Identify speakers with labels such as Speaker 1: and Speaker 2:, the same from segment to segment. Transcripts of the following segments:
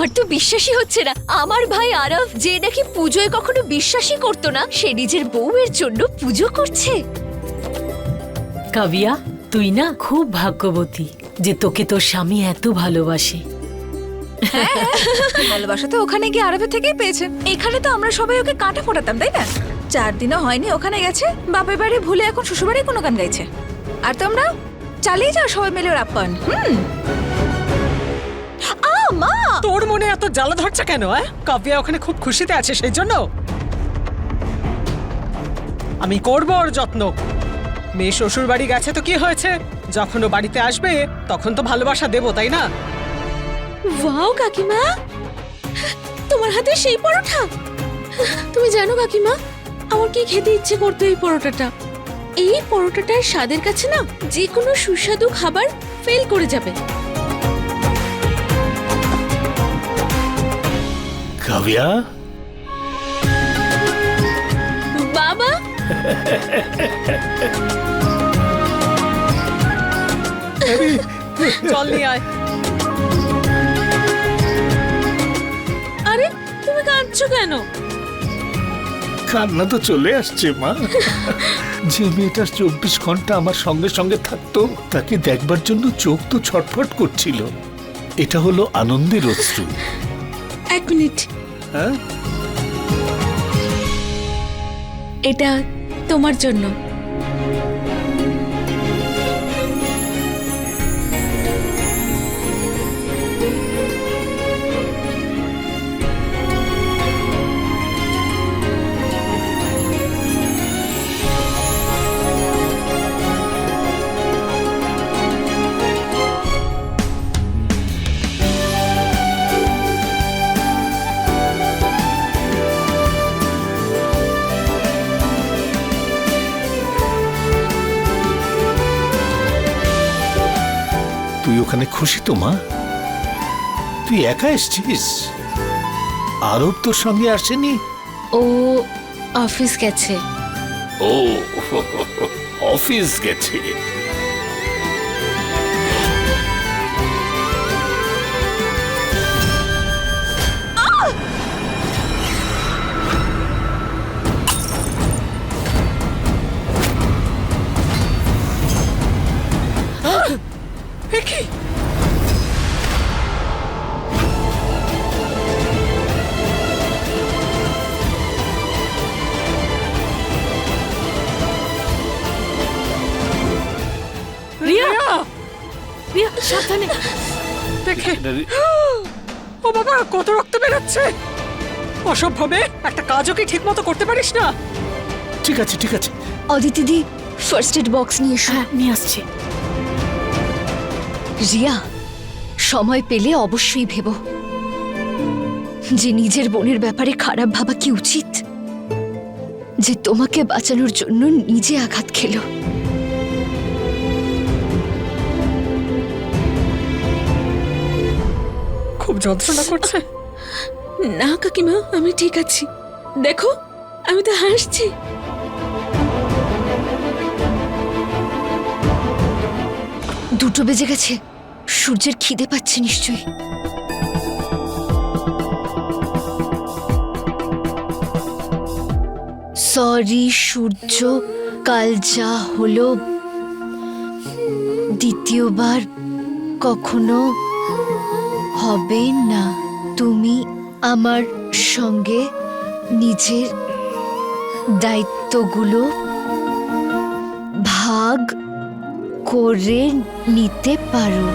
Speaker 1: আমার তো বিশ্বাসই হচ্ছে না, আমার ভাই আরব যে নাকি পুজোয় কখনো বিশ্বাসই করতো না, সে নিজের বউয়ের জন্য পুজো করছে।
Speaker 2: কাবিয়া, তুই না খুব ভাগ্যবতী যে তোকে তোর স্বামী এত ভালোবাসে।
Speaker 3: ভালোবাসা তো ওখানে গিয়ে আরবের থেকেই পেয়েছে। এখানে তো আমরা সবাই ওকে কাঁটা ফোটাতাম, তাই না? 4 দিনও হয়নি ওখানে গেছে, বাপের বাড়ি ভুলে এখন শ্বশুরবাড়ি কোনো গান গাইছে। আর তোমরা চালিয়ে যাও সবাই মিলে ওর আপ্যায়ন। মা,
Speaker 4: তোর মনে এত জ্বালা ধরছে কেন? কাব্যা ওখানে খুব খুশিতে আছে সেই জন্য। আমি করবো ওর যত্ন। মেয়ে শ্বশুর বাড়ি গেছে তো কি হয়েছে, যখন ও বাড়িতে আসবে তখন তো ভালোবাসা দেবো, তাই না?
Speaker 1: ওয়াও কাকিমা, তোমার হাতে সেই পরোটা। তুমি জানো কাকিমা, আমার কি খেতে ইচ্ছে করতো এই পরোটাটা। এই পরোটাটার স্বাদের কাছে না যে কোনো সুস্বাদু খাবার ফেল করে যাবে।
Speaker 5: কাবিয়া,
Speaker 1: বাবা,
Speaker 4: চল নিয়ে আয়।
Speaker 1: আরে তুমি কাঁদছো কেন?
Speaker 5: কান্না তো চলে আসছে মা। যে মেয়েটা 24 ঘন্টা আমার সঙ্গে সঙ্গে থাকতো, তাকে দেখবার জন্য চোখ তো ছটফট করছিল। এটা হলো আনন্দের অশ্রু।
Speaker 1: 1 মিনিট,
Speaker 5: হ্যাঁ,
Speaker 1: এটা তোমার জন্য।
Speaker 5: তুই ওখানে খুশি তো মা? তুই একা এসছিস? আরব তোর সঙ্গে আসেনি?
Speaker 1: ও অফিস গেছে।
Speaker 5: ও, অফিস গেছে।
Speaker 2: রিয়া, রিয়া সাবধানে।
Speaker 4: দেখে ও বাবা, কত রক্ত বেরোচ্ছে। অসভ্যবে, একটা কাজও কি ঠিক মতো করতে পারিস না?
Speaker 5: ঠিক আছে ঠিক আছে।
Speaker 1: অদিতি দি, ফার্স্ট এড বক্স নিয়ে এসো।
Speaker 2: হ্যাঁ, নিয়ে আসছি।
Speaker 1: রিয়া, সময় পেলে অবশ্যই ভেবো যে নিজের বোনের ব্যাপারে খারাপ ভাবা কি উচিত, যে তোমাকে বাঁচানোর জন্য নিজে আঘাত খেলো।
Speaker 4: খুব যন্ত্রণা করছে।
Speaker 1: না কাকিমা, আমি ঠিক আছি। দেখো, আমি তো হাসছি। দুটো বেজে গেছে, সূর্যের খিদে পাচ্ছে নিশ্চয়ই। সরি সূর্য, কাল যা হলো দ্বিতীয়বার কখনো হবে না। তুমি আমার সঙ্গে নিজের দায়িত্বগুলো ভাগ করে নিতে পারো।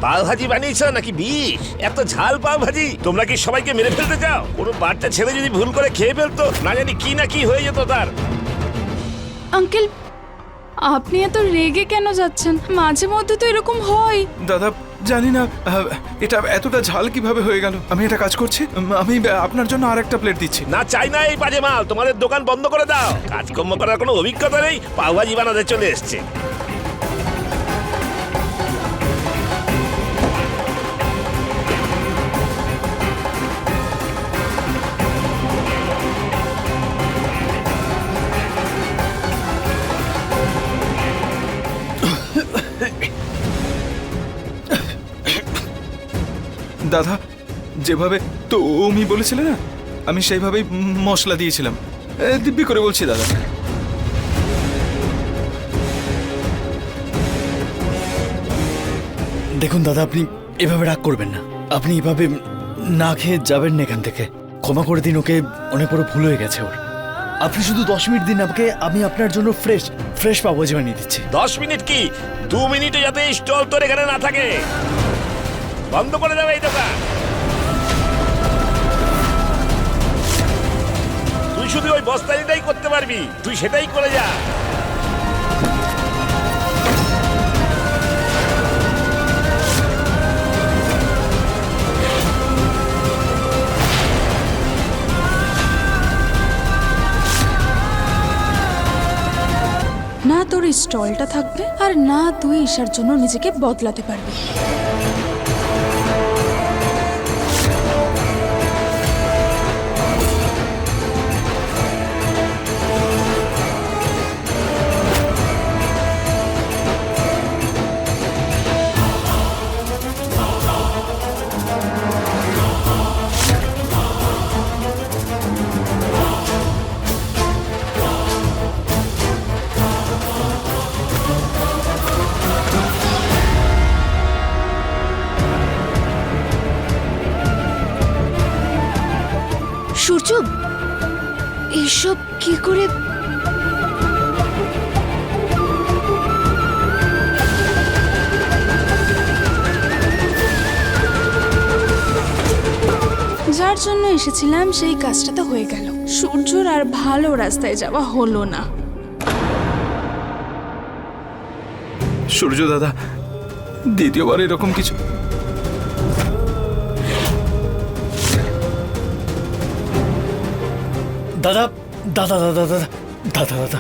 Speaker 6: পাও ভাজি বানিয়েছো নাকি বিষ? এত ঝাল পাও ভাজি? তোমরা কি সবাইকে মেরে ফেলতে চাও? কোনো বাচ্চা ছেলে যদি ভুল করে খেয়ে ফেলতো, না জানি কি না কি হয়ে যেত তার।
Speaker 3: আঙ্কেল, আপনি এত রেগে কেন যাচ্ছেন? মাঝে মধ্যে তো এরকম হয়।
Speaker 7: দাদা জানি না এটা এতটা ঝাল কিভাবে হয়ে গেল। আমি একটা কাজ করছি, আমি আপনার জন্য আর একটা প্লেট দিচ্ছি।
Speaker 6: না চাই না এই বাজে মাল, তোমাদের দোকান বন্ধ করে দাও। কাজকর্ম করার কোনো অভিজ্ঞতা নেই, পাওভাজি বানাতে চলে এসছে।
Speaker 7: দাদা যেভাবে তুমি বলেছিলে না, আমি সেইভাবেই মশলা দিয়েছিলাম। দিব্যি করে বলছি দাদা।
Speaker 8: দেখুন দাদা, আপনি এভাবে রাগ করবেন না। আপনি এভাবে না খেয়ে যাবেন না এখান থেকে। ক্ষমা করে দিন, ওকে অনেক বড় ভুল হয়ে গেছে ওর। আপনি শুধু 10 মিনিট দিন আমাকে, আমি আপনার জন্য ফ্রেশ পাওভাজি বানিয়ে দিচ্ছি।
Speaker 6: 10 মিনিট কি 2 মিনিটে যাতে স্টল তোর এখানে না থাকে। বন্ধ করে দেবে এই দোকান। তুই শুধু ওই বস্তানিটাই করতে পারবি, তুই সেটাই করে যা।
Speaker 3: না তোর স্টলটা থাকবে, আর না তুই ঈশার জন্য নিজেকে বদলাতে পারবি।
Speaker 1: সূর্য, এসব কি করে?
Speaker 3: যার জন্য এসেছিলাম সেই কাজটা তো হয়ে গেল। সূর্যর আর ভালো রাস্তায় যাওয়া হলো না।
Speaker 7: সূর্য দাদা, দ্বিতীয়বার এরকম কিছু।
Speaker 8: দাদা দাদা দাদা দাদা দাদা দাদা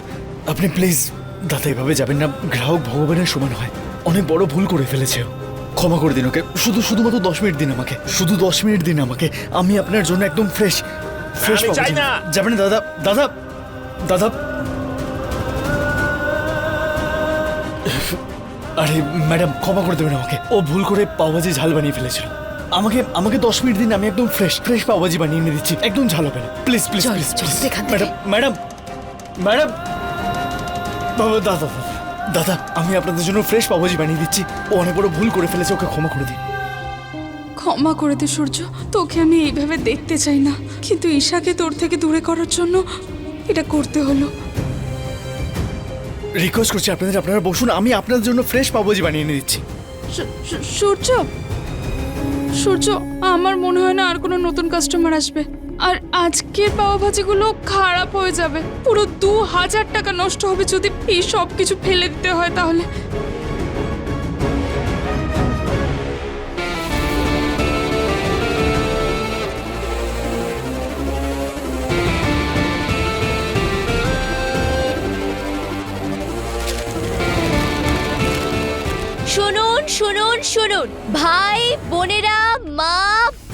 Speaker 8: আপনি প্লিজ দাদা এভাবে যাবেন না। গ্রাহক ভগবানের সমান হয়, অনেক বড় ভুল করে ফেলেছে ও। ক্ষমা করে দিন ওকে। শুধুমাত্র 10 মিনিট দিন আমাকে, শুধু 10 মিনিট দিন আমাকে। আমি আপনার জন্য একদম ফ্রেশ
Speaker 6: আমি চাই না।
Speaker 8: যাবেন না দাদা। দাদা দাদা আরে ম্যাডাম, ক্ষমা করে দেবেন আমাকে। ও ভুল করে পাওভাজি ঝাল বানিয়ে ফেলেছিল। আমাকে 10 মিনিট দিন, আমি একদম ফ্রেশ পাওভাজি বানিয়ে এনে দিচ্ছি, একদম ঝাল হবে না। প্লিজ প্লিজ
Speaker 1: চল,
Speaker 8: প্লিজ
Speaker 1: চল,
Speaker 8: প্লিজ
Speaker 1: এখান থেকে।
Speaker 8: ম্যাডাম ম্যাডাম বাবা, দাদা দাদা আমি আপনাদের জন্য ফ্রেশ পাওভাজি বানিয়ে দিচ্ছি। ও অনেক বড় ভুল করে ফেলেছে, ওকে ক্ষমা করে দিন।
Speaker 3: ক্ষমা করে দে সূর্য, তোকে আমি এইভাবে দেখতে চাই না, কিন্তু ঈশাকে তোর থেকে দূরে করার জন্য এটা করতে হলো।
Speaker 8: রিকোয়েস্ট করছি আপনারা বসুন, আমি আপনাদের জন্য ফ্রেশ পাওভাজি বানিয়ে এনে দিচ্ছি।
Speaker 3: সূর্য, আমার মনে হয় না আর কোনো নতুন কাস্টমার আসবে। আর আজকের পাওভাজিগুলো খারাপ হয়ে যাবে। পুরো 2000 টাকা নষ্ট হবে যদি এই সব কিছু ফেলে দিতে হয় তাহলে।
Speaker 1: শুনুন শুনুন শুনুন, ভাই বোনেরা, মা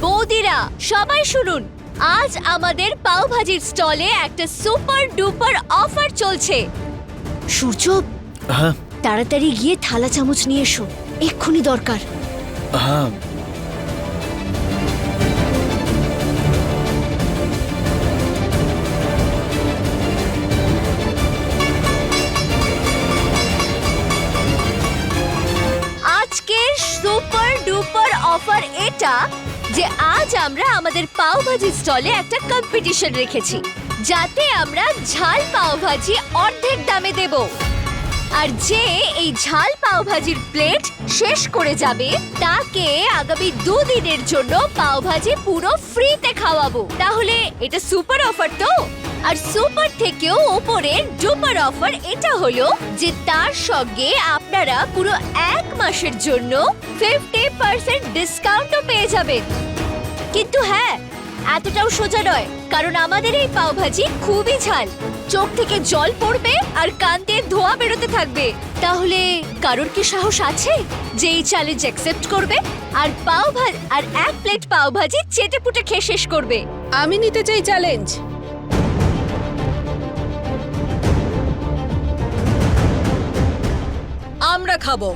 Speaker 1: বৌদিরা, সবাই শুনুন। আজ আমাদের পাওভাজির স্টলে একটা সুপার ডুপার অফার চলছে। সূর্য,
Speaker 8: হ্যাঁ
Speaker 1: তাড়াতাড়ি গিয়ে থালা চামচ নিয়ে এসো, এক্ষুনি দরকার।
Speaker 8: হ্যাঁ
Speaker 1: আজকের সুপার ডুপার অফার এটা যে আজ আমরা আমাদের পাওভাজি স্টলে একটা কম্পিটিশন রেখেছি, যাতে আমরা ঝাল পাওভাজি অর্ধেক দামে দেব। আর যে এই ঝাল পাওভাজির প্লেট শেষ করে যাবে তাকে আগামী 2 দিনের জন্য পাওভাজি পুরো ফ্রিতে খাওয়াবো। তাহলে এটা সুপার অফার তো?
Speaker 9: আর সুপার থেকেও ওপরের ডুপার অফার এটা হলো যে তার সঙ্গে আপনারা পুরো 1 মাসের জন্য 50% ডিসকাউন্টও পেয়ে যাবেন। কিন্তু হ্যাঁ, এতটাও সোজা নয়, কারণ আমাদের এই পাওভাজি খুবই ঝাল। চোখ থেকে জল পড়বে আর কান দিয়ে ধোঁয়া বেরোতে থাকবে। তাহলে কারোর কি সাহস আছে যে এই চ্যালেঞ্জ অ্যাকসেপ্ট করবে আর আর 1 প্লেট পাওভাজি চেটেপুটে খেয়ে শেষ করবে?
Speaker 1: আমি নিতে চাই চ্যালেঞ্জ।
Speaker 3: আমরা খাবো।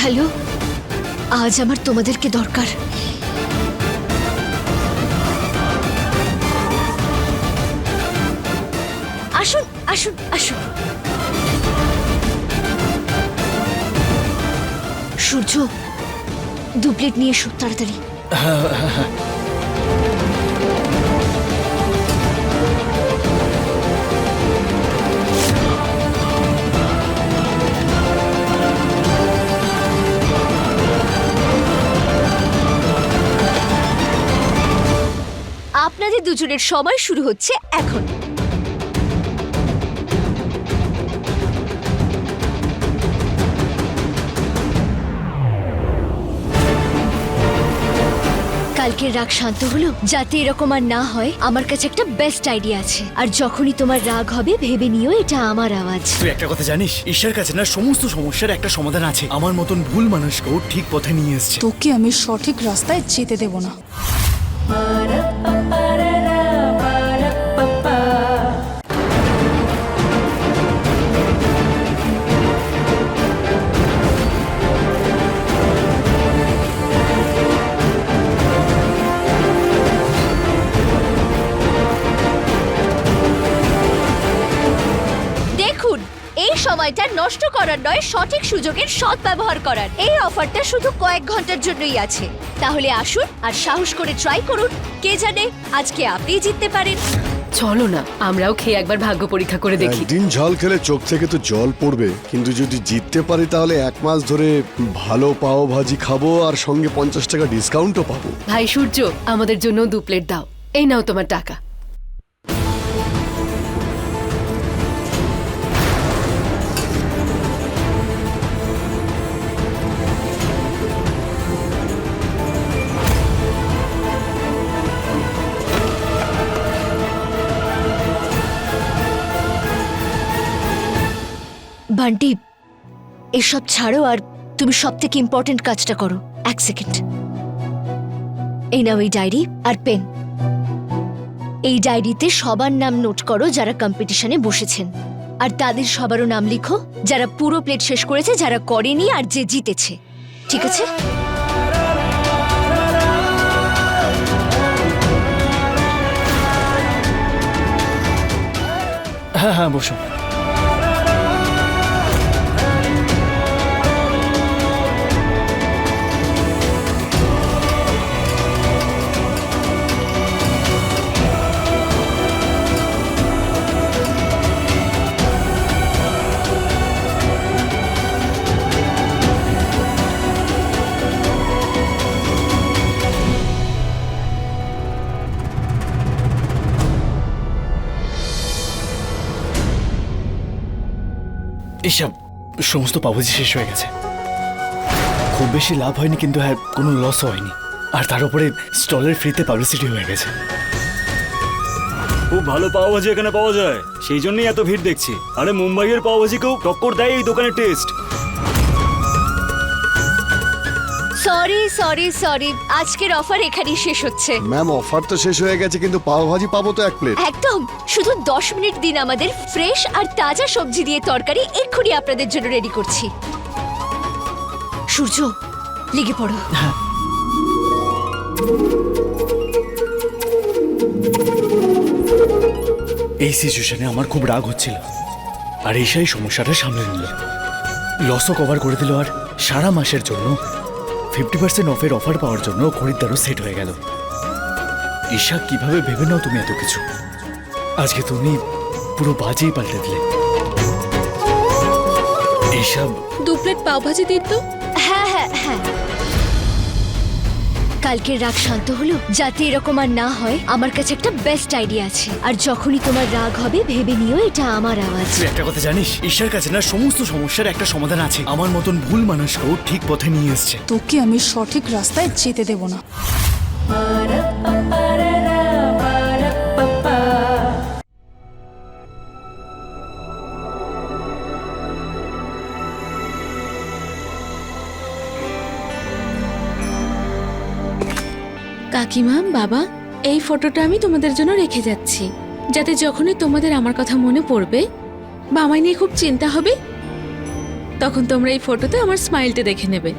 Speaker 9: হ্যালো, আজ আমার তোমাদেরকে দরকার। আসুন আসুন আসুন। সূর্য, 2 প্লেট নিয়ে এসো তাড়াতাড়ি। আপনাদের দুজনের সময় শুরু হচ্ছে এখন। কালকের রাগ শান্ত হলো? যাতে এরকম আর না হয়, আমার কাছে একটা বেস্ট আইডিয়া আছে। আর যখনই তোমার রাগ হবে ভেবে নিও এটা আমার আওয়াজ।
Speaker 8: তুই একটা কথা জানিস, ঈশ্বর কাছে না সমস্ত সমস্যার একটা সমাধান আছে। আমার মতন ভুল মানুষকেও ঠিক পথে নিয়ে এসছে।
Speaker 3: তোকে আমি সঠিক রাস্তায় যেতে দেব না।
Speaker 9: এই সময়টা নষ্ট করার নয়, সঠিক সুযোগের সদ্ব্যবহার করার। এই অফারটা শুধু কয়েক ঘন্টার জন্যই আছে। তাহলে আসুন আর সাহস করে ট্রাই করুন। কে জানে আজকে আপনি জিততে পারেন।
Speaker 2: চলো না, আমরাও খেয়ে একবার ভাগ্য পরীক্ষা করে দেখি।
Speaker 10: একদিন ঝাল খেলে চোখ থেকে তো জল পড়বে, কিন্তু যদি জিততে পারি তাহলে 1 মাস ধরে ভালো পাও ভাজি খাবো আর সঙ্গে 50 টাকা ডিসকাউন্টও পাবো।
Speaker 2: ভাই সূর্য, আমাদের জন্য 2 প্লেট দাও। এই নাও তোমার টাকা।
Speaker 9: বান্টি, এসব ছাড়ো আর তুমি সব থেকে ইম্পর্টেন্ট কাজটা করো। 1 সেকেন্ড। এই নাও এই ডায়েরি আর পেন। এই ডায়েরিতে সবার নাম নোট করো যারা কম্পিটিশনে বসেছেন, আর তাদের সবারও নাম লিখো যারা পুরো প্লেট শেষ করেছে, যারা করেনি আর যে জিতেছে। ঠিক আছে?
Speaker 8: হ্যাঁ হ্যাঁ, বসো। এসব সমস্ত পাওভাজি শেষ হয়ে গেছে। খুব বেশি লাভ হয়নি, কিন্তু হ্যাঁ কোনো লসও হয়নি। আর তার উপরে স্টলের ফ্রিতে পাবলিসিটি হয়ে গেছে।
Speaker 11: খুব ভালো পাওভাজি এখানে পাওয়া যায়, সেই জন্যই এত ভিড় দেখছি। আরে মুম্বাইয়ের পাওভাজিকেও টক্কর দেয় এই দোকানের টেস্ট।
Speaker 9: সরি সরি সরি, আজকের অফার এখানেই শেষ হচ্ছে।
Speaker 10: ম্যাম, অফার তো শেষ হয়ে গেছে, কিন্তু পাও ভাজি পাবো তো 1 প্লেট।
Speaker 9: একদম, শুধু 10 মিনিট দিন আমাদের। ফ্রেশ আর তাজা সবজি দিয়ে তরকারি এক্ষুনি আপনাদের জন্য রেডি করছি। সূর্য, লেগে পড়ো।
Speaker 8: এই সিচুয়েশনে আমার খুব রাগ হচ্ছিল, আর ঈশাই সমস্যাটা সামলে নিল। লসও কভার করে দিল, আর সারা মাসের জন্য 50% অফের অফার পাওয়ার জন্য খরিদ্দারও সেট হয়ে গেল। ঈশা, কিভাবে ভেবে নাও তুমি এত কিছু? আজকে তুমি পুরো বাজেই পাল্টে দিলে। এইসব
Speaker 1: 2 প্লেট পাওভাজি দিন তো।
Speaker 9: হ্যাঁ হ্যাঁ হ্যাঁ, কালকের রাগ শান্ত হলো? যাতে এরকম আর না হয়, আমার কাছে একটা বেস্ট আইডিয়া আছে। আর যখনই তোমার রাগ হবে ভেবে নিও এটা আমার আওয়াজ।
Speaker 8: তুই একটা কথা জানিস, ঈশ্বর কাছে না সমস্ত সমস্যার একটা সমাধান আছে। আমার মতন ভুল মানুষকেও ঠিক পথে নিয়ে এসছে।
Speaker 3: তোকে আমি সঠিক রাস্তায় যেতে দেব না।
Speaker 1: কাকিমা, বাবা, এই ফটোটা আমি তোমাদের জন্য রেখে যাচ্ছি, যাতে যখনই তোমাদের আমার কথা মনে পড়বে বা আমায় নিয়ে খুব চিন্তা হবে, তখন তোমরা এই ফটোতে আমার স্মাইলটা দেখে নেবে।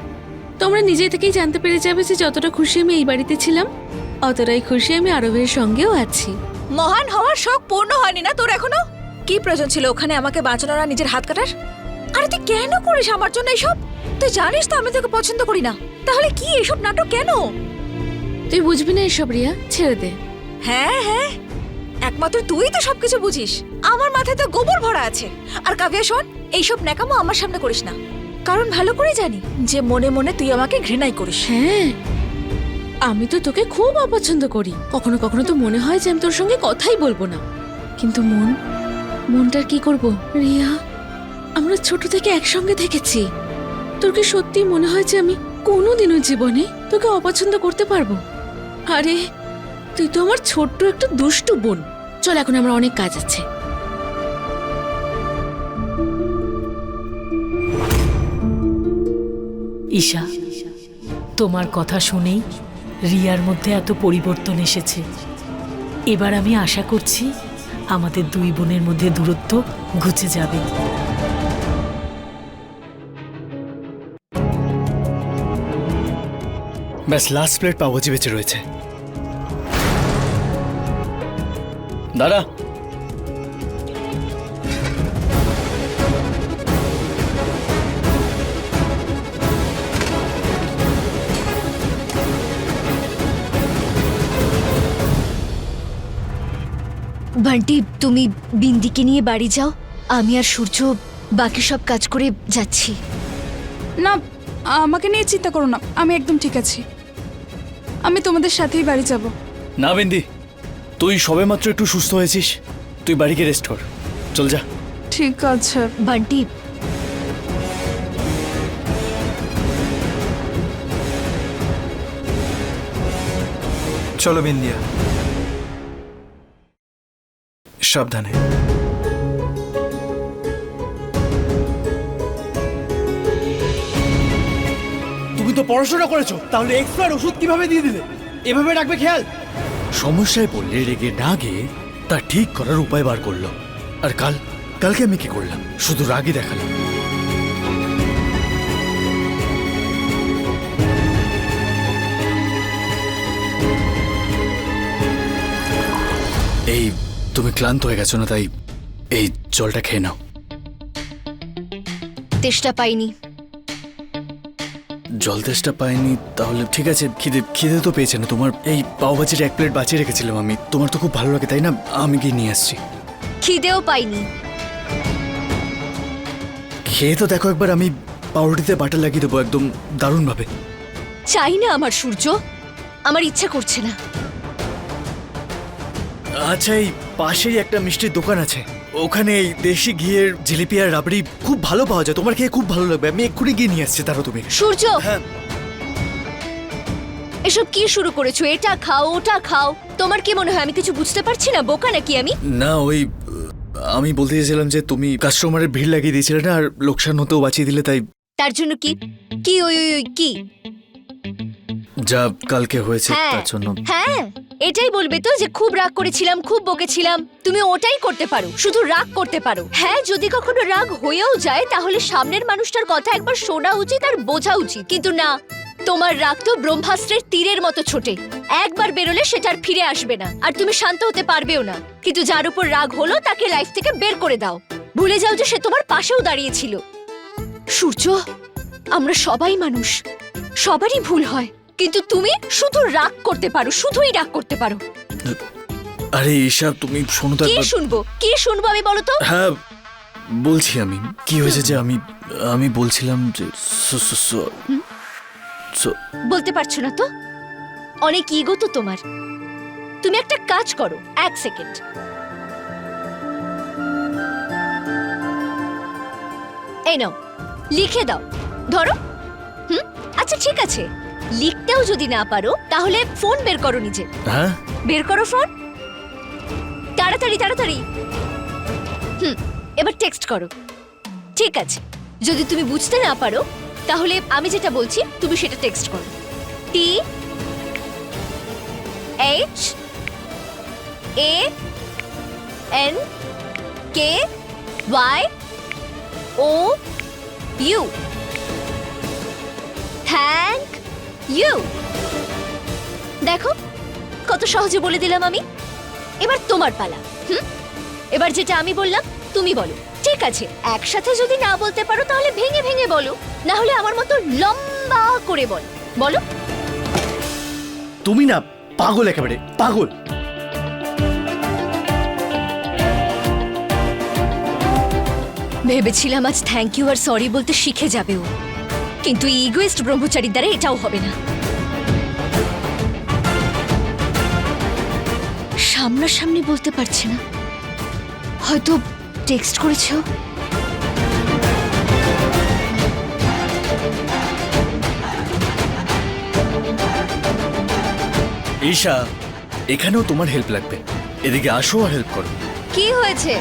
Speaker 1: তোমরা নিজে থেকেই জানতে পেরে যাবে যে যতটা খুশি আমি এই বাড়িতে ছিলাম, অতটাই খুশি আমি আরবের সঙ্গেও আছি।
Speaker 3: মহান হওয়ার শখ পূর্ণ হয়নি না তোর এখনো? কি প্রয়োজন ছিল ওখানে আমাকে বাঁচানোর আর নিজের হাত কাটার? আরে তুই কেন করিস আমার জন্য এসব? তুই জানিস তো আমি তোকে পছন্দ করি না। তাহলে কি এসব নাটক কেন?
Speaker 1: তুই বুঝবি না এসব রিয়া, ছেড়ে দে।
Speaker 3: হ্যাঁ হ্যাঁ, একমাত্র তুই তো সবকিছু বুঝিস। আমার মাথায় তো গোবর ভরা আছে। আর কাব্যা শোন, এইসব ন্যাকামো আমার সামনে করিস না, কারণ ভালো করে জানি যে মনে মনে তুই আমাকে ঘৃণাই করিস।
Speaker 1: হ্যাঁ, আমি তো তোকে খুব অপছন্দ করি। কখনো কখনো তো মনে হয় যে আমি তোর সঙ্গে কথাই বলবো না, কিন্তু মনটার কি করব রিয়া? আমরা ছোট থেকে একসঙ্গে থেকেছি। তোর কি সত্যি মনে হয় যে আমি কোনোদিনও জীবনে তোকে অপছন্দ করতে পারবো? আরে তুই তো আমার ছোট্ট একটা দুষ্টু বোন। চল, এখন আমার অনেক কাজ আছে।
Speaker 2: ঈশা, তোমার কথা শুনেই রিয়ার মধ্যে এত পরিবর্তন এসেছে। এবার আমি আশা করছি আমাদের দুই বোনের মধ্যে দূরত্ব ঘুচে যাবে।
Speaker 8: ব্যাস লাস্ট প্লেট পাওভাজি বেঁচে রয়েছে। দাদা,
Speaker 9: বান্টি, তুমি বিন্দিকে নিয়ে বাড়ি যাও, আমি আর সূর্য বাকি সব কাজ করে যাচ্ছি।
Speaker 3: না, আমাকে নিয়ে চিন্তা করো না, আমি একদম ঠিক আছি। আমি তোমাদের সাথেই বাড়ি যাব।
Speaker 8: না বিন্দি, তুই সবেমাত্র একটু সুস্থ হয়েছিস, তুই বাড়ি গিয়ে রেস্ট কর। চল যা।
Speaker 3: ঠিক আছে
Speaker 9: বান্টি,
Speaker 7: চলো বিন্দিয়া, সাবধানে।
Speaker 8: তুমি তো পড়াশোনা করেছো, তাহলে এক্সপায়ার ওষুধ কিভাবে দিয়ে দিলে? এভাবে রাখবে খেয়াল। সমস্যায় পড়লে রেগে না গিয়ে তা ঠিক করার উপায় বার করলো। আর কালকে আমি কি করলাম? শুধু রাগই দেখালাম। এই তুমি ক্লান্ত হয়ে গেছো না, তাই এই জলটা খেয়ে নাও।
Speaker 9: তেষ্টা পাইনি।
Speaker 8: জল তেষ্টা পাইনি? তাহলে ঠিক আছে, খিদে তো পেয়েছে না তোমার? এই পাওভাজির 1 প্লেট বাঁচিয়ে রেখেছিলাম আমি, তোমার তো খুব ভালো লাগে তাই না? আমি গিয়ে নিয়ে আসছি।
Speaker 9: খিদেও পাইনি।
Speaker 8: খেয়ে তো দেখো একবার, আমি পাউরুটিতে বাটার লাগিয়ে দেবো একদম দারুণ ভাবে।
Speaker 9: চাই না আমার সূর্য, আমার ইচ্ছা করছে না।
Speaker 8: আচ্ছা, এই পাশেই একটা মিষ্টির দোকান আছে, ওখানে এই দেশি ঘিয়ের জিলিপি আর রাবড়ি খুব ভালো পাওয়া যায়, তোমার খেয়ে খুব ভালো লাগবে। আমি এক্ষুনি গিয়ে নিয়ে আসছি, তারও তুমি।
Speaker 9: সূর্য,
Speaker 8: হ্যাঁ।
Speaker 9: এসব কি শুরু করেছো? এটা খাও, ওটা খাও। তোমার কি মনে হয় আমি কিছু বুঝতে পারছি না? বোকা নাকি আমি?
Speaker 8: না, আমি বলতে চেয়েছিলাম যে তুমি কাস্টমারের ভিড় লাগিয়ে দিয়েছিলে না, আর লোকসান হতেও বাঁচিয়ে দিলে, তাই।
Speaker 9: তার জন্য কি কি ওই ওই ওই কি
Speaker 8: যা কালকে হয়েছে
Speaker 9: হ্যাঁ
Speaker 8: তার জন্য।
Speaker 9: হ্যাঁ, এটাই বলবে তো যে খুব রাগ করেছিলাম, খুব বকেছিলাম। তুমি ওটাই করতে পারো, শুধু রাগ করতে পারো। হ্যাঁ, যদি কখনো রাগ হয়েও যায় তাহলে সামনের মানুষটার কথা একবার শোনা উচিত আর বোঝা উচিত। কিন্তু না, তোমার রাগ তো ব্রহ্মাস্ত্রের তীরের মতো ছোটে, একবার বেরোলে সেটা আর ফিরে আসবে না, আর তুমি শান্ত হতে পারবেও না। কিন্তু যার উপর রাগ হলো তাকে লাইফ থেকে বের করে দাও। ভুলে যাও যে সে তোমার পাশেও দাঁড়িয়েছিল। সূর্য, আমরা সবাই মানুষ, সবারই ভুল হয়, কিন্তু তুমি শুধু রাগ করতে পারো, শুধুই রাগ করতে পারো।
Speaker 8: আরে ঈশা, তুমি শোনো তো
Speaker 9: কি
Speaker 8: একবার।
Speaker 9: শুনবো? কি শুনবো আমি, বলো তো?
Speaker 8: হ্যাঁ, বলছি আমি কি হয়েছে যে আমি আমি বলছিলাম যে
Speaker 9: বলতে পারছো না তো? অনেক ইগো তো তোমার। তুমি একটা কাজ করো, 1 সেকেন্ড। এই নাও, লিখে দাও। ধরো। আচ্ছা ঠিক আছে, লিখতেও যদি না পারো তাহলে ফোন বের করো নিজে।
Speaker 8: হ্যাঁ
Speaker 9: বের করো ফোন, তাড়াতাড়ি তাড়াতাড়ি। এবার টেক্সট করো। ঠিক আছে, যদি তুমি বুঝতে না পারো তাহলে আমি যেটা বলছি তুমি সেটা টেক্সট করো। THANKYOU। Thank you. দেখো কত সহজে বলে দিলাম আমি। এবার তোমার পালা। এবার যেটা আমি বললাম তুমি বলো। ঠিক আছে, একসাথে যদি না বলতে পারো তাহলে ভেঙে ভেঙে বলো, না হলে আমার মতো লম্বা করে বলো। বলো।
Speaker 8: তুমি না পাগল, একেবারে পাগল।
Speaker 9: ভেবেছিলাম আজ থ্যাংক ইউ আর সরি বলতে শিখে যাবে ও, কিন্তু ইগোইস্ট ব্রহ্মচারীর দ্বারা এটাও হবে না। সামনাসামনি বলতে পারছে না, হয়তো টেক্সট করেছো।
Speaker 8: ঈশা, এখানেও তোমার হেল্প লাগবে। এদিকে আসো আর হেল্প করো।
Speaker 9: কি হয়েছে?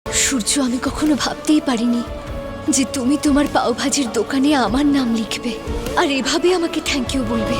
Speaker 9: সূর্য, আমি কখনো ভাবতেই পারিনি যে তুমি তোমার পাওভাজির দোকানে আমার নাম লিখবে আর এভাবে আমাকে থ্যাংক ইউ বলবে।